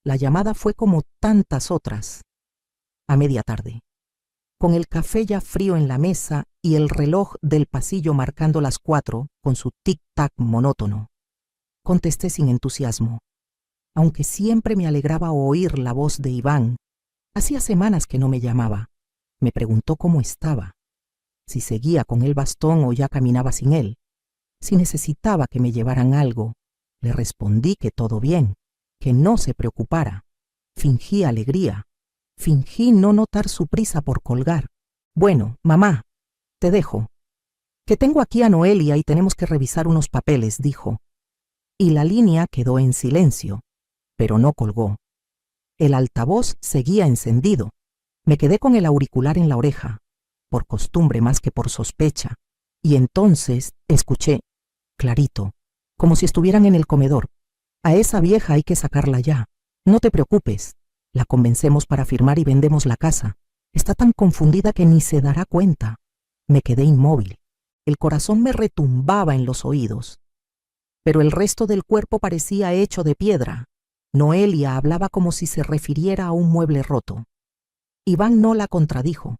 La llamada fue como tantas otras. A media tarde, con el café ya frío en la mesa y el reloj del pasillo marcando las 4 con su tic-tac monótono, contesté sin entusiasmo, aunque siempre me alegraba oír la voz de Iván. Hacía semanas que no me llamaba. Me preguntó cómo estaba, si seguía con el bastón o ya caminaba sin él, si necesitaba que me llevaran algo. Le respondí que todo bien, que no se preocupara. Fingí alegría. Fingí no notar su prisa por colgar. Bueno, mamá, te dejo. Que tengo aquí a Noelia y tenemos que revisar unos papeles, dijo. Y la línea quedó en silencio, pero no colgó. El altavoz seguía encendido. Me quedé con el auricular en la oreja, por costumbre más que por sospecha, y entonces escuché, clarito, como si estuvieran en el comedor. A esa vieja hay que sacarla ya. No te preocupes. La convencemos para firmar y vendemos la casa. Está tan confundida que ni se dará cuenta. Me quedé inmóvil. El corazón me retumbaba en los oídos. Pero el resto del cuerpo parecía hecho de piedra. Noelia hablaba como si se refiriera a un mueble roto. Iván no la contradijo.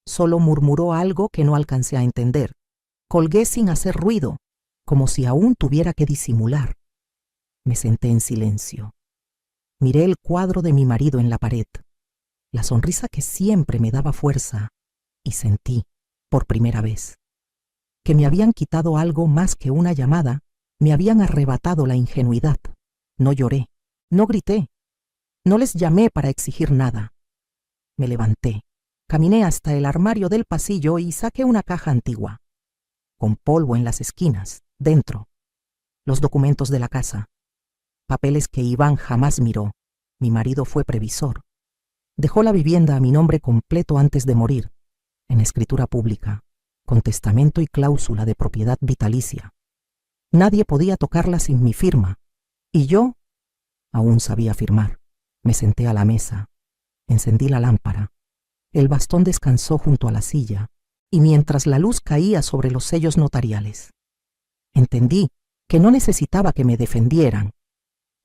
Solo murmuró algo que no alcancé a entender. Colgué sin hacer ruido, como si aún tuviera que disimular. Me senté en silencio. Miré el cuadro de mi marido en la pared, la sonrisa que siempre me daba fuerza, y sentí, por primera vez, que me habían quitado algo más que una llamada, me habían arrebatado la ingenuidad. No lloré, no grité, no les llamé para exigir nada. Me levanté, caminé hasta el armario del pasillo y saqué una caja antigua, con polvo en las esquinas, dentro, los documentos de la casa. Papeles que Iván jamás miró. Mi marido fue previsor. Dejó la vivienda a mi nombre completo antes de morir, en escritura pública, con testamento y cláusula de propiedad vitalicia. Nadie podía tocarla sin mi firma, y yo aún sabía firmar. Me senté a la mesa, encendí la lámpara. El bastón descansó junto a la silla, y mientras la luz caía sobre los sellos notariales, entendí que no necesitaba que me defendieran.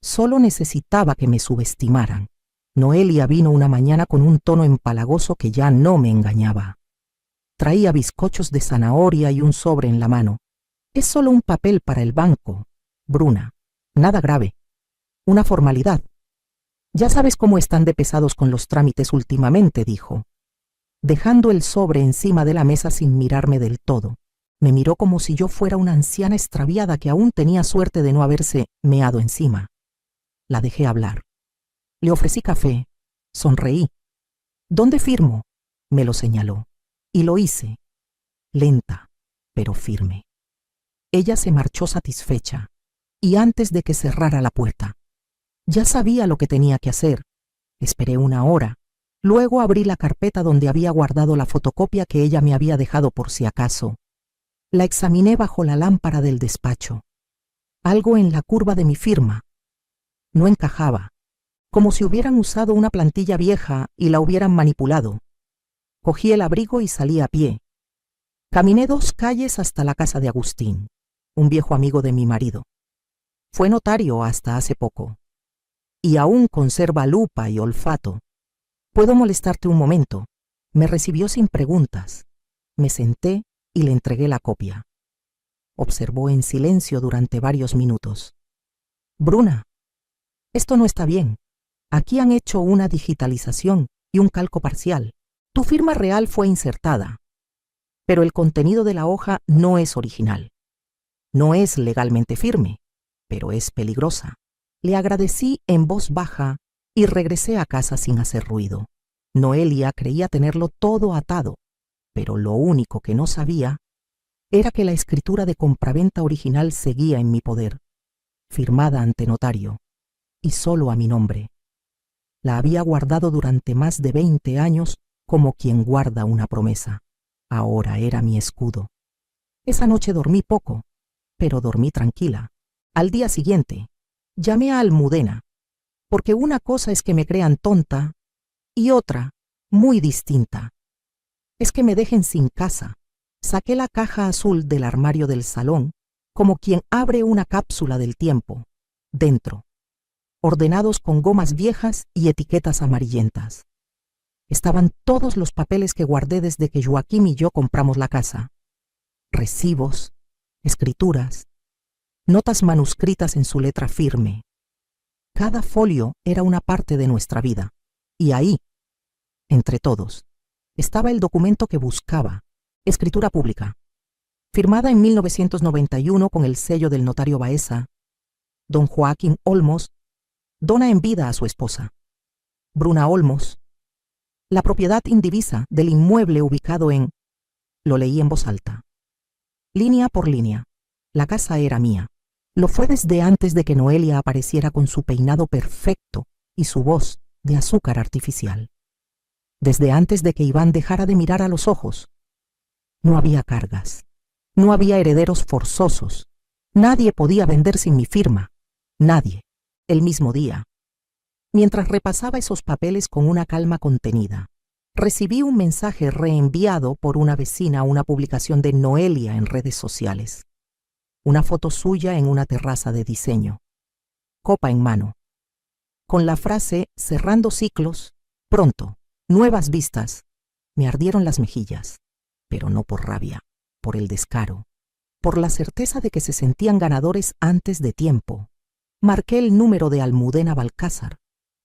Solo necesitaba que me subestimaran. Noelia vino una mañana con un tono empalagoso que ya no me engañaba. Traía bizcochos de zanahoria y un sobre en la mano. Es solo un papel para el banco, Bruna. Nada grave. Una formalidad. Ya sabes cómo están de pesados con los trámites últimamente, dijo, dejando el sobre encima de la mesa sin mirarme del todo. Me miró como si yo fuera una anciana extraviada que aún tenía suerte de no haberse meado encima. La dejé hablar. Le ofrecí café. Sonreí. ¿Dónde firmo? Me lo señaló. Y lo hice. Lenta, pero firme. Ella se marchó satisfecha. Y antes de que cerrara la puerta. Ya sabía lo que tenía que hacer. Esperé una hora. Luego abrí la carpeta donde había guardado la fotocopia que ella me había dejado por si acaso. La examiné bajo la lámpara del despacho. Algo en la curva de mi firma no encajaba, como si hubieran usado una plantilla vieja y la hubieran manipulado. Cogí el abrigo y salí a pie. Caminé 2 calles hasta la casa de Agustín, un viejo amigo de mi marido. Fue notario hasta hace poco, y aún conserva lupa y olfato. ¿Puedo molestarte un momento? Me recibió sin preguntas. Me senté y le entregué la copia. Observó en silencio durante varios minutos. Bruna, esto no está bien. Aquí han hecho una digitalización y un calco parcial. Tu firma real fue insertada, pero el contenido de la hoja no es original. No es legalmente firme, pero es peligrosa. Le agradecí en voz baja y regresé a casa sin hacer ruido. Noelia creía tenerlo todo atado, pero lo único que no sabía era que la escritura de compraventa original seguía en mi poder, firmada ante notario, y solo a mi nombre. La había guardado durante más de 20 años como quien guarda una promesa. Ahora era mi escudo. Esa noche dormí poco, pero dormí tranquila. Al día siguiente, llamé a Almudena, porque una cosa es que me crean tonta y otra, muy distinta, es que me dejen sin casa. Saqué la caja azul del armario del salón, como quien abre una cápsula del tiempo. Dentro, ordenados con gomas viejas y etiquetas amarillentas. Estaban todos los papeles que guardé desde que Joaquim y yo compramos la casa. Recibos, escrituras, notas manuscritas en su letra firme. Cada folio era una parte de nuestra vida. Y ahí, entre todos, estaba el documento que buscaba, escritura pública, firmada en 1991 con el sello del notario Baeza. Don Joaquim Olmos dona en vida a su esposa, Bruna Olmos, la propiedad indivisa del inmueble ubicado en... Lo leí en voz alta. Línea por línea. La casa era mía. Lo fue desde antes de que Noelia apareciera con su peinado perfecto y su voz de azúcar artificial. Desde antes de que Iván dejara de mirar a los ojos. No había cargas. No había herederos forzosos. Nadie podía vender sin mi firma. Nadie. El mismo día. Mientras repasaba esos papeles con una calma contenida, recibí un mensaje reenviado por una vecina a una publicación de Noelia en redes sociales. Una foto suya en una terraza de diseño, copa en mano, con la frase cerrando ciclos, pronto, nuevas vistas. Me ardieron las mejillas, pero no por rabia, por el descaro, por la certeza de que se sentían ganadores antes de tiempo. Marqué el número de Almudena Balcázar,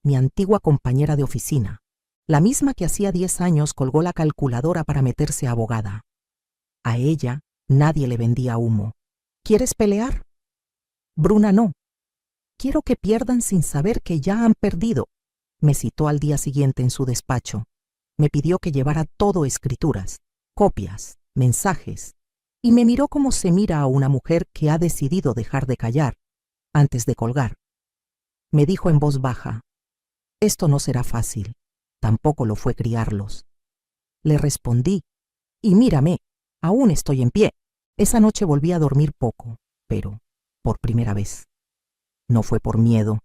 mi antigua compañera de oficina, la misma que hacía 10 años colgó la calculadora para meterse abogada. A ella nadie le vendía humo. ¿Quieres pelear? Bruna, no. Quiero que pierdan sin saber que ya han perdido. Me citó al día siguiente en su despacho. Me pidió que llevara todo escrituras, copias, mensajes, y me miró como se mira a una mujer que ha decidido dejar de callar antes de colgar. Me dijo en voz baja, esto no será fácil, tampoco lo fue criarlos. Le respondí, y mírame, aún estoy en pie. Esa noche volví a dormir poco, pero por primera vez. No fue por miedo,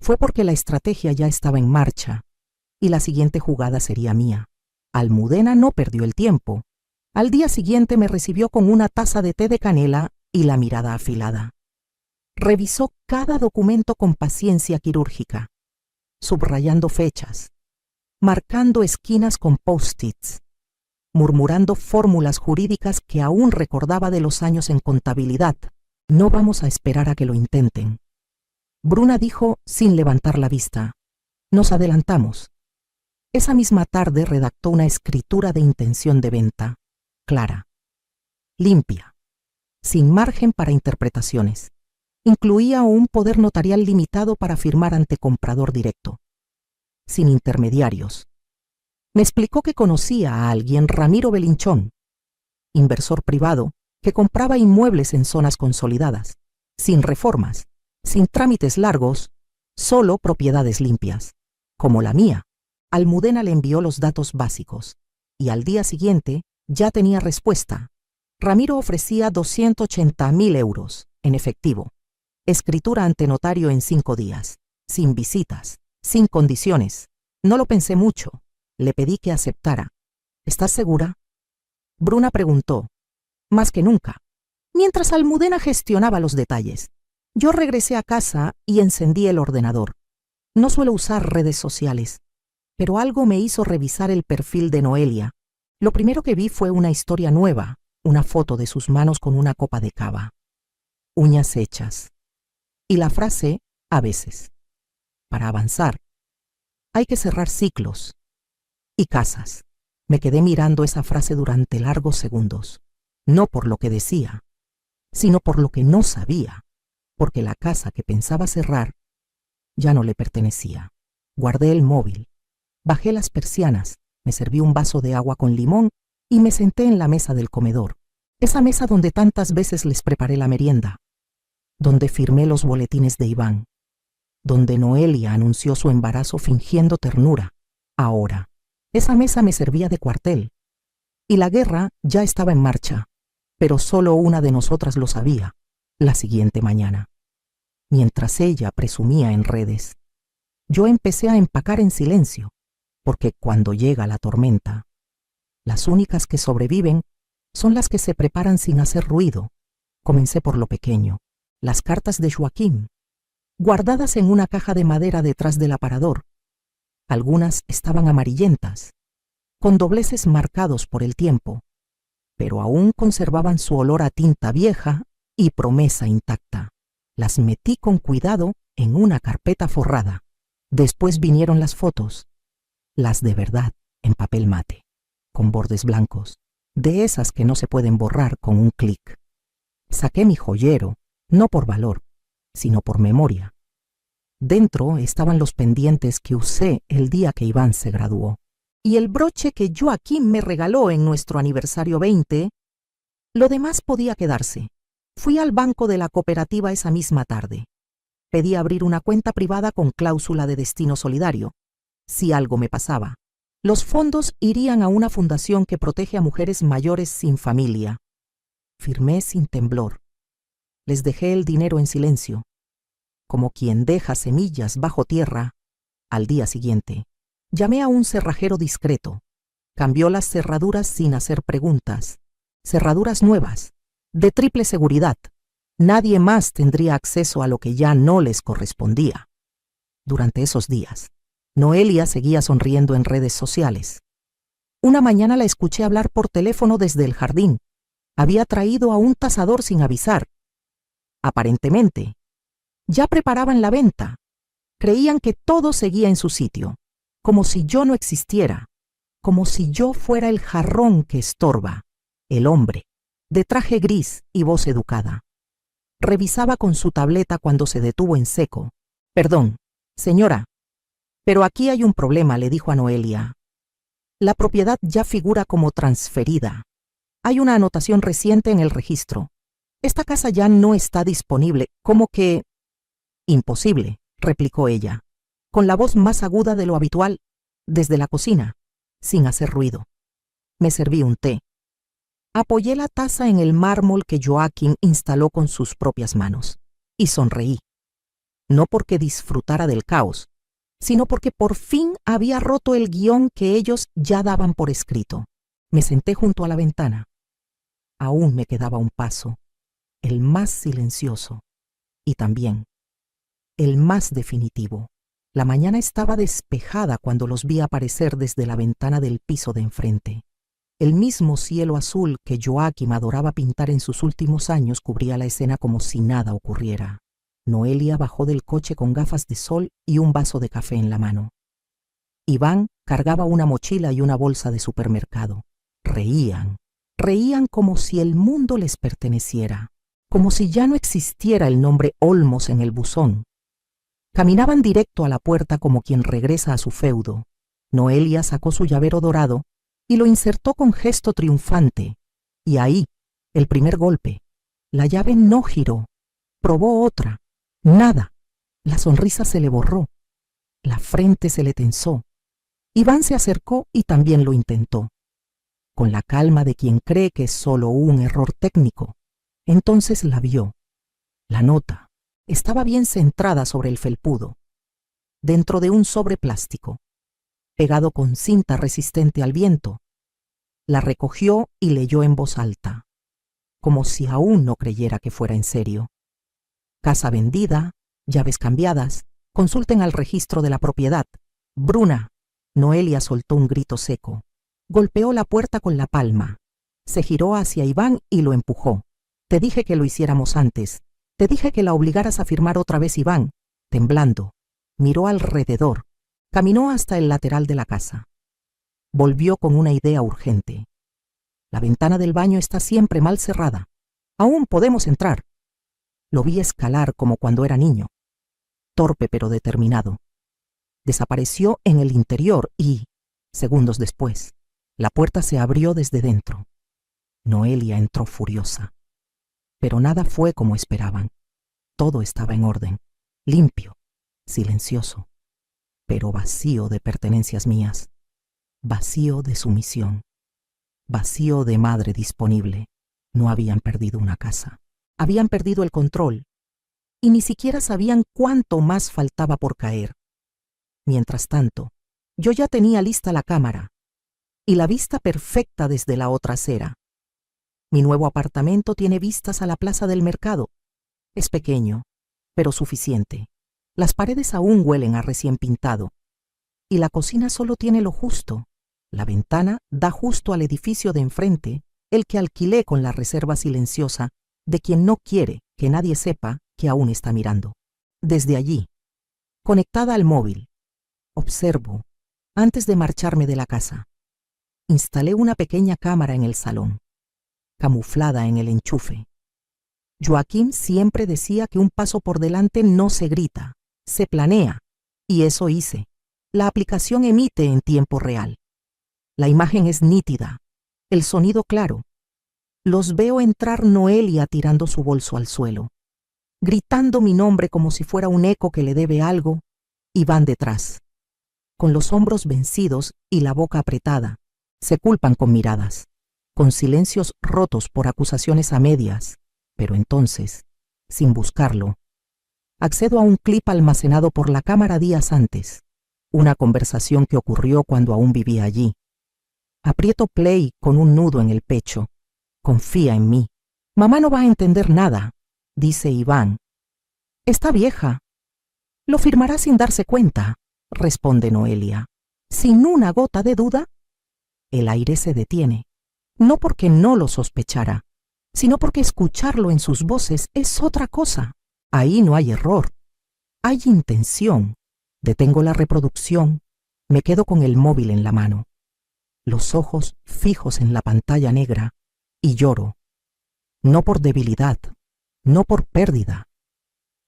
fue porque la estrategia ya estaba en marcha, y la siguiente jugada sería mía. Almudena no perdió el tiempo. Al día siguiente me recibió con una taza de té de canela y la mirada afilada. Revisó cada documento con paciencia quirúrgica, subrayando fechas, marcando esquinas con post-its, murmurando fórmulas jurídicas que aún recordaba de los años en contabilidad. No vamos a esperar a que lo intenten. Bruna dijo sin levantar la vista. Nos adelantamos. Esa misma tarde redactó una escritura de intención de venta, clara, limpia, sin margen para interpretaciones. Incluía un poder notarial limitado para firmar ante comprador directo, sin intermediarios. Me explicó que conocía a alguien, Ramiro Belinchón, inversor privado, que compraba inmuebles en zonas consolidadas, sin reformas, sin trámites largos, solo propiedades limpias, como la mía. Almudena le envió los datos básicos, y al día siguiente ya tenía respuesta. Ramiro ofrecía 280.000 euros, en efectivo. Escritura ante notario en 5 días, sin visitas, sin condiciones. No lo pensé mucho. Le pedí que aceptara. ¿Estás segura? Bruna preguntó. Más que nunca. Mientras Almudena gestionaba los detalles, yo regresé a casa y encendí el ordenador. No suelo usar redes sociales, pero algo me hizo revisar el perfil de Noelia. Lo primero que vi fue una historia nueva, una foto de sus manos con una copa de cava, uñas hechas, y la frase, a veces. Para avanzar, hay que cerrar ciclos. Y casas. Me quedé mirando esa frase durante largos segundos, no por lo que decía, sino por lo que no sabía, porque la casa que pensaba cerrar ya no le pertenecía. Guardé el móvil, bajé las persianas, me serví un vaso de agua con limón y me senté en la mesa del comedor, esa mesa donde tantas veces les preparé la merienda, donde firmé los boletines de Iván, donde Noelia anunció su embarazo fingiendo ternura. Ahora, esa mesa me servía de cuartel, y la guerra ya estaba en marcha, pero solo una de nosotras lo sabía, la siguiente mañana. Mientras ella presumía en redes, yo empecé a empacar en silencio, porque cuando llega la tormenta, las únicas que sobreviven son las que se preparan sin hacer ruido. Comencé por lo pequeño, las cartas de Joaquim, guardadas en una caja de madera detrás del aparador. Algunas estaban amarillentas, con dobleces marcados por el tiempo, pero aún conservaban su olor a tinta vieja y promesa intacta. Las metí con cuidado en una carpeta forrada. Después vinieron las fotos, las de verdad, en papel mate, con bordes blancos, de esas que no se pueden borrar con un clic. Saqué mi joyero, no por valor, sino por memoria. Dentro estaban los pendientes que usé el día que Iván se graduó, y el broche que Joaquín me regaló en nuestro aniversario 20. Lo demás podía quedarse. Fui al banco de la cooperativa esa misma tarde. Pedí abrir una cuenta privada con cláusula de destino solidario. Si algo me pasaba, los fondos irían a una fundación que protege a mujeres mayores sin familia. Firmé sin temblor. Les dejé el dinero en silencio, como quien deja semillas bajo tierra. Al día siguiente, llamé a un cerrajero discreto. Cambió las cerraduras sin hacer preguntas. Cerraduras nuevas, de triple seguridad. Nadie más tendría acceso a lo que ya no les correspondía. Durante esos días, Noelia seguía sonriendo en redes sociales. Una mañana la escuché hablar por teléfono desde el jardín. Había traído a un tasador sin avisar. Aparentemente, ya preparaban la venta. Creían que todo seguía en su sitio, como si yo no existiera, como si yo fuera el jarrón que estorba, el hombre, de traje gris y voz educada. Revisaba con su tableta cuando se detuvo en seco. «Perdón, señora, pero aquí hay un problema», le dijo a Noelia. «La propiedad ya figura como transferida. Hay una anotación reciente en el registro. Esta casa ya no está disponible, como que...» «Imposible», replicó ella, con la voz más aguda de lo habitual, desde la cocina, sin hacer ruido. Me serví un té. Apoyé la taza en el mármol que Joaquín instaló con sus propias manos, y sonreí. No porque disfrutara del caos, sino porque por fin había roto el guión que ellos ya daban por escrito. Me senté junto a la ventana. Aún me quedaba un paso, el más silencioso, y también el más definitivo. La mañana estaba despejada cuando los vi aparecer desde la ventana del piso de enfrente. El mismo cielo azul que Joaquín adoraba pintar en sus últimos años cubría la escena como si nada ocurriera. Noelia bajó del coche con gafas de sol y un vaso de café en la mano. Iván cargaba una mochila y una bolsa de supermercado. Reían como si el mundo les perteneciera, como si ya no existiera el nombre Olmos en el buzón. Caminaban directo a la puerta como quien regresa a su feudo. Noelia sacó su llavero dorado y lo insertó con gesto triunfante. Y ahí, el primer golpe. La llave no giró. Probó otra. Nada. La sonrisa se le borró. La frente se le tensó. Iván se acercó y también lo intentó, con la calma de quien cree que es solo un error técnico. Entonces la vio. La nota estaba bien centrada sobre el felpudo, dentro de un sobre plástico, pegado con cinta resistente al viento. La recogió y leyó en voz alta, como si aún no creyera que fuera en serio. Casa vendida, llaves cambiadas, consulten al registro de la propiedad. Bruna. Noelia soltó un grito seco. Golpeó la puerta con la palma. Se giró hacia Iván y lo empujó. Te dije que lo hiciéramos antes. Te dije que la obligaras a firmar otra vez. Iván, temblando, miró alrededor. Caminó hasta el lateral de la casa. Volvió con una idea urgente. La ventana del baño está siempre mal cerrada. Aún podemos entrar. Lo vi escalar como cuando era niño. Torpe pero determinado. Desapareció en el interior y, segundos después, la puerta se abrió desde dentro. Noelia entró furiosa. Pero nada fue como esperaban. Todo estaba en orden, limpio, silencioso, pero vacío de pertenencias mías, vacío de sumisión, vacío de madre disponible. No habían perdido una casa. Habían perdido el control y ni siquiera sabían cuánto más faltaba por caer. Mientras tanto, yo ya tenía lista la cámara y la vista perfecta desde la otra acera. Mi nuevo apartamento tiene vistas a la plaza del mercado. Es pequeño, pero suficiente. Las paredes aún huelen a recién pintado. Y la cocina solo tiene lo justo. La ventana da justo al edificio de enfrente, el que alquilé con la reserva silenciosa de quien no quiere que nadie sepa que aún está mirando. Desde allí, conectada al móvil, observo, antes de marcharme de la casa. Instalé una pequeña cámara en el salón, camuflada en el enchufe. Joaquín siempre decía que un paso por delante no se grita, se planea, y eso hice. La aplicación emite en tiempo real. La imagen es nítida, el sonido claro. Los veo entrar Noelia tirando su bolso al suelo, gritando mi nombre como si fuera un eco que le debe algo, y van detrás. Con los hombros vencidos y la boca apretada, se culpan con miradas, con silencios rotos por acusaciones a medias, pero entonces, sin buscarlo, accedo a un clip almacenado por la cámara días antes, una conversación que ocurrió cuando aún vivía allí. Aprieto play con un nudo en el pecho. Confía en mí. Mamá no va a entender nada, dice Iván. Está vieja. Lo firmará sin darse cuenta, responde Noelia. Sin una gota de duda. El aire se detiene, no porque no lo sospechara, sino porque escucharlo en sus voces es otra cosa. Ahí no hay error, hay intención. Detengo la reproducción, me quedo con el móvil en la mano, los ojos fijos en la pantalla negra, y lloro. No por debilidad, no por pérdida.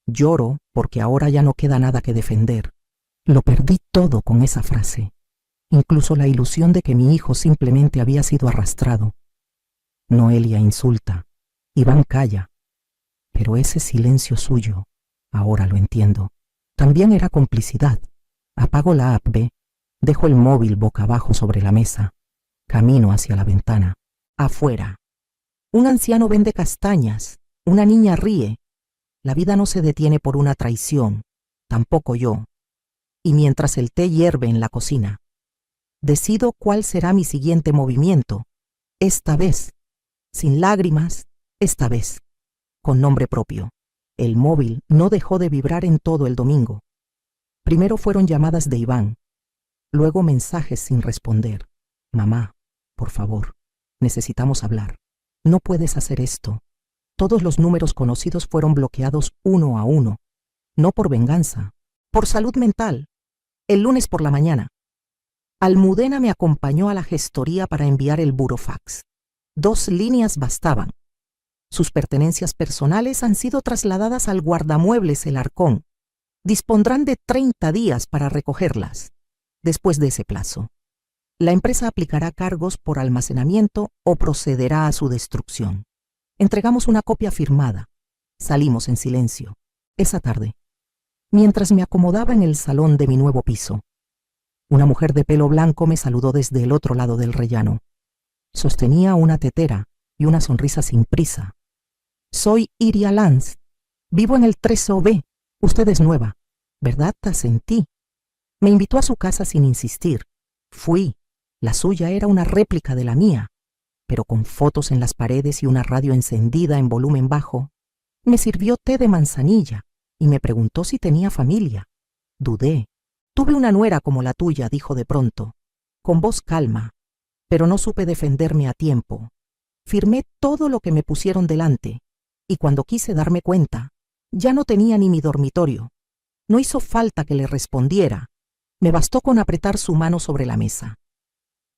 Lloro porque ahora ya no queda nada que defender. Lo perdí todo con esa frase, incluso la ilusión de que mi hijo simplemente había sido arrastrado. Noelia insulta, Iván calla, pero ese silencio suyo, ahora lo entiendo, también era complicidad. Apago la app B, dejo el móvil boca abajo sobre la mesa, camino hacia la ventana. Afuera, un anciano vende castañas, una niña ríe. La vida no se detiene por una traición, tampoco yo. Y mientras el té hierve en la cocina, decido cuál será mi siguiente movimiento, esta vez, sin lágrimas, esta vez, con nombre propio. El móvil no dejó de vibrar en todo el domingo. Primero fueron llamadas de Iván, luego mensajes sin responder. Mamá, por favor, necesitamos hablar. No puedes hacer esto. Todos los números conocidos fueron bloqueados uno a uno, no por venganza, por salud mental. El lunes por la mañana, Almudena me acompañó a la gestoría para enviar el burofax. 2 líneas bastaban. Sus pertenencias personales han sido trasladadas al guardamuebles El Arcón. Dispondrán de 30 días para recogerlas. Después de ese plazo, la empresa aplicará cargos por almacenamiento o procederá a su destrucción. Entregamos una copia firmada. Salimos en silencio. Esa tarde, mientras me acomodaba en el salón de mi nuevo piso, una mujer de pelo blanco me saludó desde el otro lado del rellano. Sostenía una tetera y una sonrisa sin prisa. Soy Iria Lanz. Vivo en el 3OB. Usted es nueva, ¿verdad? Te sentí. Me invitó a su casa sin insistir. Fui. La suya era una réplica de la mía, pero con fotos en las paredes y una radio encendida en volumen bajo. Me sirvió té de manzanilla y me preguntó si tenía familia. Dudé. Tuve una nuera como la tuya, dijo de pronto, con voz calma, pero no supe defenderme a tiempo. Firmé todo lo que me pusieron delante, y cuando quise darme cuenta, ya no tenía ni mi dormitorio. No hizo falta que le respondiera. Me bastó con apretar su mano sobre la mesa.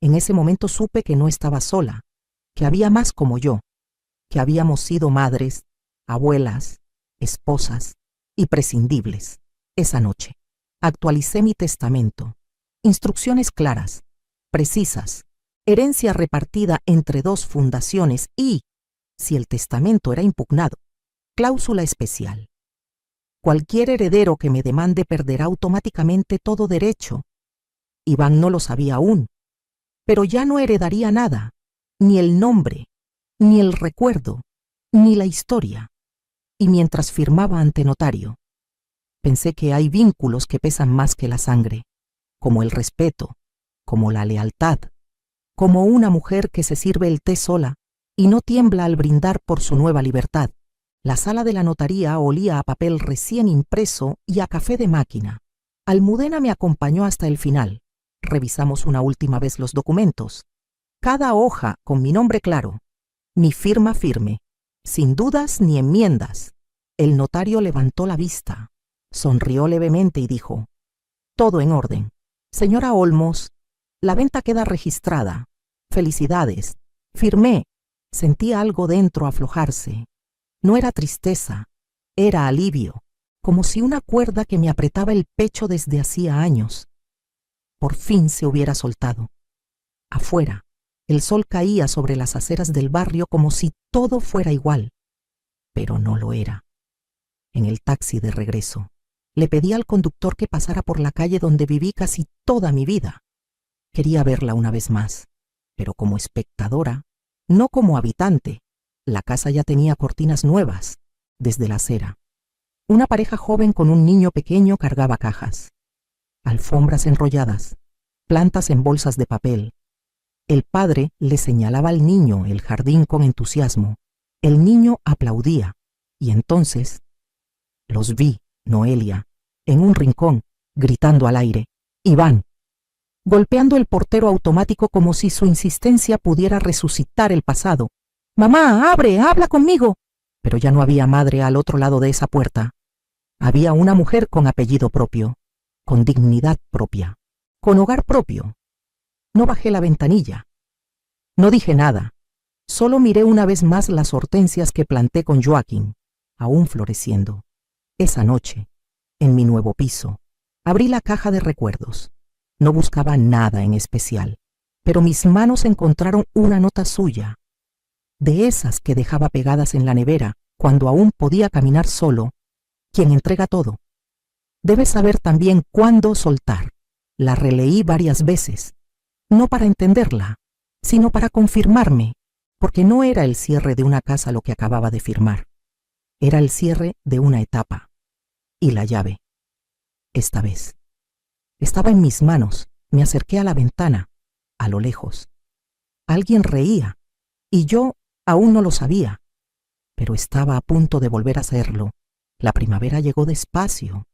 En ese momento supe que no estaba sola, que había más como yo, que habíamos sido madres, abuelas, esposas y prescindibles. Esa noche actualicé mi testamento. Instrucciones claras, precisas, herencia repartida entre 2 fundaciones y, si el testamento era impugnado, cláusula especial. Cualquier heredero que me demande perderá automáticamente todo derecho. Iván no lo sabía aún, pero ya no heredaría nada, ni el nombre, ni el recuerdo, ni la historia. Y mientras firmaba ante notario, pensé que hay vínculos que pesan más que la sangre, como el respeto, como la lealtad, como una mujer que se sirve el té sola y no tiembla al brindar por su nueva libertad. La sala de la notaría olía a papel recién impreso y a café de máquina. Almudena me acompañó hasta el final. Revisamos una última vez los documentos. Cada hoja con mi nombre claro, mi firma firme, sin dudas ni enmiendas. El notario levantó la vista, sonrió levemente y dijo: «Todo en orden. Señora Olmos, la venta queda registrada. Felicidades». Firmé. Sentí algo dentro aflojarse. No era tristeza, era alivio, como si una cuerda que me apretaba el pecho desde hacía años por fin se hubiera soltado. Afuera, el sol caía sobre las aceras del barrio como si todo fuera igual, pero no lo era. En el taxi de regreso, le pedí al conductor que pasara por la calle donde viví casi toda mi vida. Quería verla una vez más, pero como espectadora, no como habitante. La casa ya tenía cortinas nuevas, desde la acera. Una pareja joven con un niño pequeño cargaba cajas. Alfombras enrolladas, plantas en bolsas de papel. El padre le señalaba al niño el jardín con entusiasmo. El niño aplaudía, y entonces los vi, Noelia, en un rincón, gritando al aire: «Iván», golpeando el portero automático como si su insistencia pudiera resucitar el pasado. «Mamá, abre, habla conmigo». Pero ya no había madre al otro lado de esa puerta. Había una mujer con apellido propio, con dignidad propia, con hogar propio. No bajé la ventanilla. No dije nada. Solo miré una vez más las hortensias que planté con Joaquín, aún floreciendo. Esa noche, en mi nuevo piso, abrí la caja de recuerdos. No buscaba nada en especial, pero mis manos encontraron una nota suya, de esas que dejaba pegadas en la nevera cuando aún podía caminar solo. Quien entrega todo debe saber también cuándo soltar. La releí varias veces, no para entenderla, sino para confirmarme, porque no era el cierre de una casa lo que acababa de firmar. Era el cierre de una etapa. Y la llave, esta vez, estaba en mis manos. Me acerqué a la ventana, a lo lejos. Alguien reía, y yo aún no lo sabía, pero estaba a punto de volver a hacerlo. La primavera llegó despacio,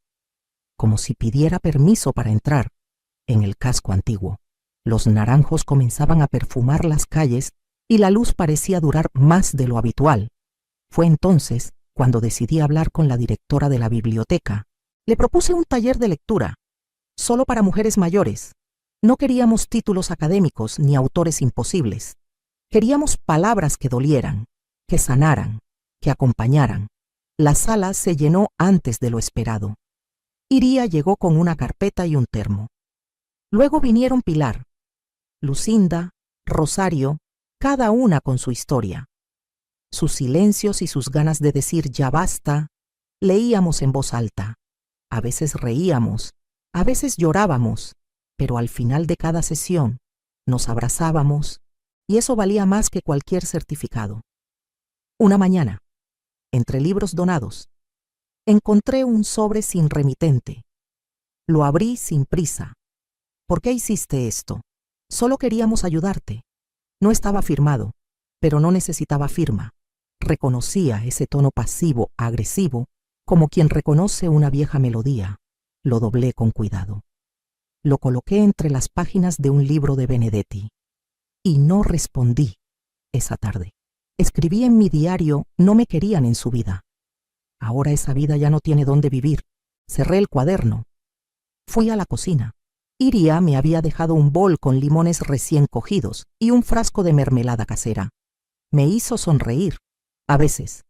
como si pidiera permiso para entrar. En el casco antiguo, los naranjos comenzaban a perfumar las calles y la luz parecía durar más de lo habitual. Fue entonces cuando decidí hablar con la directora de la biblioteca. Le propuse un taller de lectura, solo para mujeres mayores. No queríamos títulos académicos ni autores imposibles. Queríamos palabras que dolieran, que sanaran, que acompañaran. La sala se llenó antes de lo esperado. Iría llegó con una carpeta y un termo. Luego vinieron Pilar, Lucinda, Rosario, cada una con su historia. Sus silencios y sus ganas de decir ya basta. Leíamos en voz alta. A veces reíamos, a veces llorábamos, pero al final de cada sesión nos abrazábamos, y eso valía más que cualquier certificado. Una mañana, entre libros donados, encontré un sobre sin remitente. Lo abrí sin prisa. ¿Por qué hiciste esto? Solo queríamos ayudarte. No estaba firmado, pero no necesitaba firma. Reconocía ese tono pasivo, agresivo, como quien reconoce una vieja melodía. Lo doblé con cuidado. Lo coloqué entre las páginas de un libro de Benedetti. Y no respondí esa tarde. Escribí en mi diario: no me querían en su vida. Ahora esa vida ya no tiene dónde vivir. Cerré el cuaderno. Fui a la cocina. Iria me había dejado un bol con limones recién cogidos y un frasco de mermelada casera. Me hizo sonreír. A veces,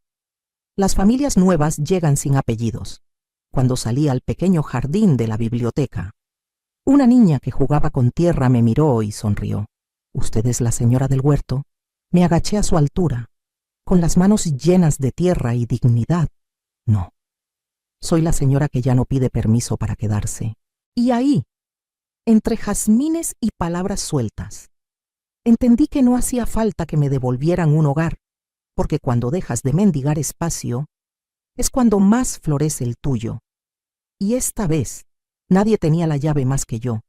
las familias nuevas llegan sin apellidos. Cuando salí al pequeño jardín de la biblioteca, una niña que jugaba con tierra me miró y sonrió. «¿Usted es la señora del huerto?» Me agaché a su altura, con las manos llenas de tierra y dignidad. «No, soy la señora que ya no pide permiso para quedarse». Y ahí, entre jazmines y palabras sueltas, entendí que no hacía falta que me devolvieran un hogar, porque cuando dejas de mendigar espacio, es cuando más florece el tuyo. Y esta vez, nadie tenía la llave más que yo.